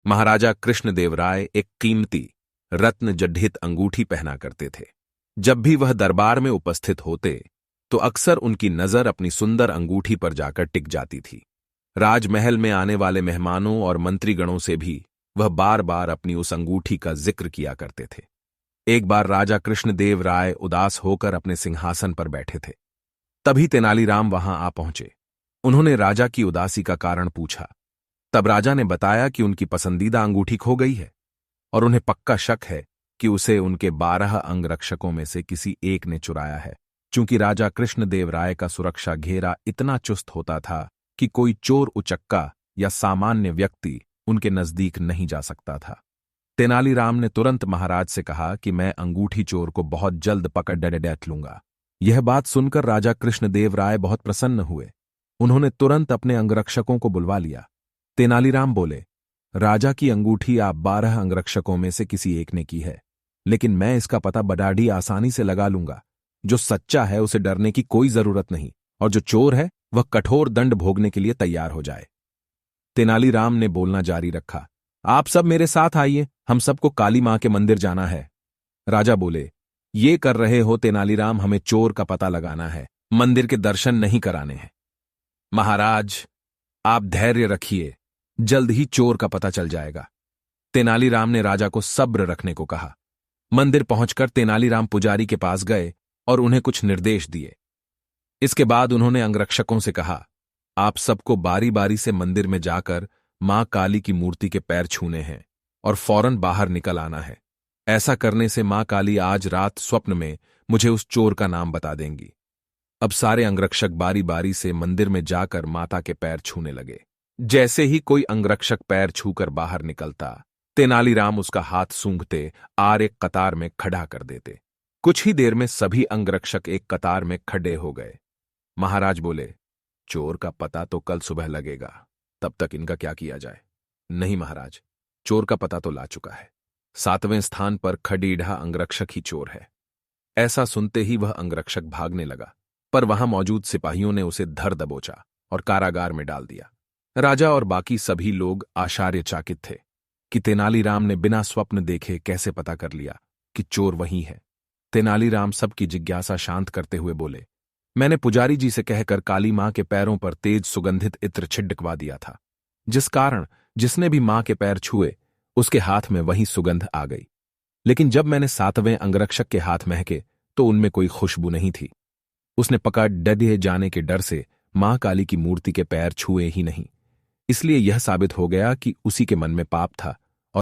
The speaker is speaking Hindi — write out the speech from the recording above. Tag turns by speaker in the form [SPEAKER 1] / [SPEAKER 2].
[SPEAKER 1] महाराजा कृष्णदेवराय एक कीमती रत्न जडित अंगूठी पहना करते थे। जब भी वह दरबार में उपस्थित होते तो अक्सर उनकी नजर अपनी सुंदर अंगूठी पर जाकर टिक जाती थी। राजमहल में आने वाले मेहमानों और मंत्रीगणों से भी वह बार बार अपनी उस अंगूठी का जिक्र किया करते थे। एक बार राजा कृष्णदेव राय उदास होकर अपने सिंहासन पर बैठे थे। तभी तेनालीराम वहां आ पहुंचे। उन्होंने राजा की उदासी का कारण पूछा। तब राजा ने बताया कि उनकी पसंदीदा अंगूठी खो गई है और उन्हें पक्का शक है कि उसे उनके 12 अंगरक्षकों में से किसी एक ने चुराया है। चूंकि राजा कृष्णदेव राय का सुरक्षा घेरा इतना चुस्त होता था कि कोई चोर उचक्का या सामान्य व्यक्ति उनके नजदीक नहीं जा सकता था। तेनालीराम ने तुरंत महाराज से कहा कि मैं अंगूठी चोर को बहुत जल्द पकड़ डेट लूंगा। यह बात सुनकर राजा कृष्णदेव राय बहुत प्रसन्न हुए। उन्होंने तुरंत अपने अंगरक्षकों को बुलवा लिया। तेनालीराम बोले, राजा की अंगूठी आप 12 अंगरक्षकों में से किसी एक ने की है, लेकिन मैं इसका पता बड़ी आसानी से लगा लूंगा। जो सच्चा है उसे डरने की कोई जरूरत नहीं, और जो चोर है वह कठोर दंड भोगने के लिए तैयार हो जाए। तेनालीराम ने बोलना जारी रखा, आप सब मेरे साथ आइए, हम सबको काली मां के मंदिर जाना है। राजा बोले, ये कर रहे हो तेनालीराम, हमें चोर का पता लगाना है, मंदिर के दर्शन नहीं कराने हैं। महाराज, आप धैर्य रखिए, जल्द ही चोर का पता चल जाएगा। तेनालीराम ने राजा को सब्र रखने को कहा। मंदिर पहुंचकर तेनालीराम पुजारी के पास गए और उन्हें कुछ निर्देश दिए। इसके बाद उन्होंने अंगरक्षकों से कहा, आप सबको बारी बारी से मंदिर में जाकर मां काली की मूर्ति के पैर छूने हैं और फौरन बाहर निकल आना है। ऐसा करने से मां काली आज रात स्वप्न में मुझे उस चोर का नाम बता देंगी। अब सारे अंगरक्षक बारी बारी से मंदिर में जाकर माता के पैर छूने लगे। जैसे ही कोई अंगरक्षक पैर छूकर बाहर निकलता, तेनालीराम उसका हाथ सूंघते आर एक कतार में खड़ा कर देते। कुछ ही देर में सभी अंगरक्षक एक कतार में खड़े हो गए। महाराज बोले, चोर का पता तो कल सुबह लगेगा, तब तक इनका क्या किया जाए? नहीं महाराज, चोर का पता तो ला चुका है। 7वें स्थान पर खडीढ़ा अंगरक्षक ही चोर है। ऐसा सुनते ही वह अंगरक्षक भागने लगा, पर वहां मौजूद सिपाहियों ने उसे धर दबोचा और कारागार में डाल दिया। राजा और बाकी सभी लोग आश्चर्यचकित थे कि तेनालीराम ने बिना स्वप्न देखे कैसे पता कर लिया कि चोर वही है। तेनालीराम सबकी जिज्ञासा शांत करते हुए बोले, मैंने पुजारी जी से कहकर काली मां के पैरों पर तेज सुगंधित इत्र छिड़कवा दिया था, जिस कारण जिसने भी मां के पैर छुए उसके हाथ में वही सुगंध आ गई। लेकिन जब मैंने 7वें अंगरक्षक के हाथ महके तो उनमें कोई खुशबू नहीं थी। उसने पकड़ डरे जाने के डर से मां काली की मूर्ति के पैर छुए ही नहीं। इसलिए यह साबित हो गया कि उसी के मन में पाप था